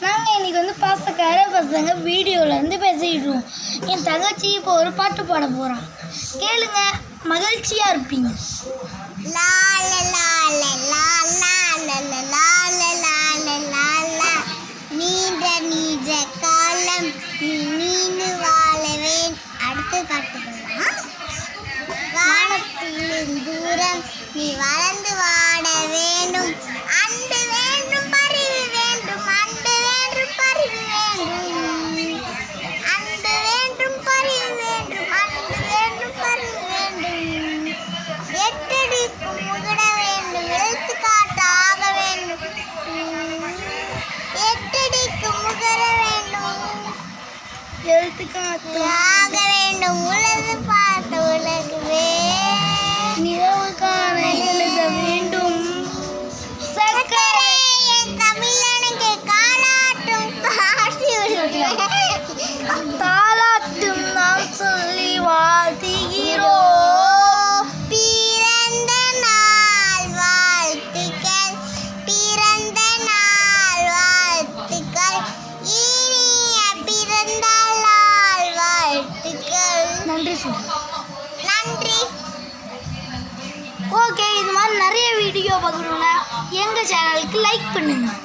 நாங்கள் இன்றைக்கி பாசக்கார பசங்க வீடியோவிலேருந்து பேசிக்கிட்டுருவோம். என் தங்கச்சி இப்போ ஒரு பாட்டு பாட போகிறான். கேளுங்க, மகிழ்ச்சியாக இருப்பீங்க. நீண்ட நீண்ட காலம் நீண்டு வாழவேன். அடுத்து பாட்டு வானத்தின் தூரம் நீ வளர்ந்து வாட வேண்டும். அன்பு வேண்டும் பரிவு வேண்டும். அன்பு வேண்டும் பரிவு வேண்டும். அன்பு வேண்டும் பரிவு வேண்டும். அன்பு வேண்டும் பரிவு வேண்டும். எட்டடிக்கும் முகட வேண்டும். எழுத்து காட்ட ஆக வேண்டும். எட்டடிக்கும் முகர வேண்டும். எழுத்துக்காட்டு ஆக வேண்டும். உலகு பார்த்த உலகுவே நிலவு காண எழுத வேண்டும். சக்கரை என் தமிழனுக்கு காலாட்டும் பாசி தாலாட்டும் நாம் சொல்லி வாழ்த்துகிறோம். பிறந்த நாள் வாழ்த்துக்கள். பிறந்த நாள் வாழ்த்துக்கள். இனிய பிறந்த நாள் வாழ்த்துக்கள். நன்றி சொல்லுங்கள். நன்றி. ஓகே, இது மாதிரி நிறைய வீடியோ பார்க்கணுன்னா எங்கள் சேனலுக்கு லைக் பண்ணுங்கள்.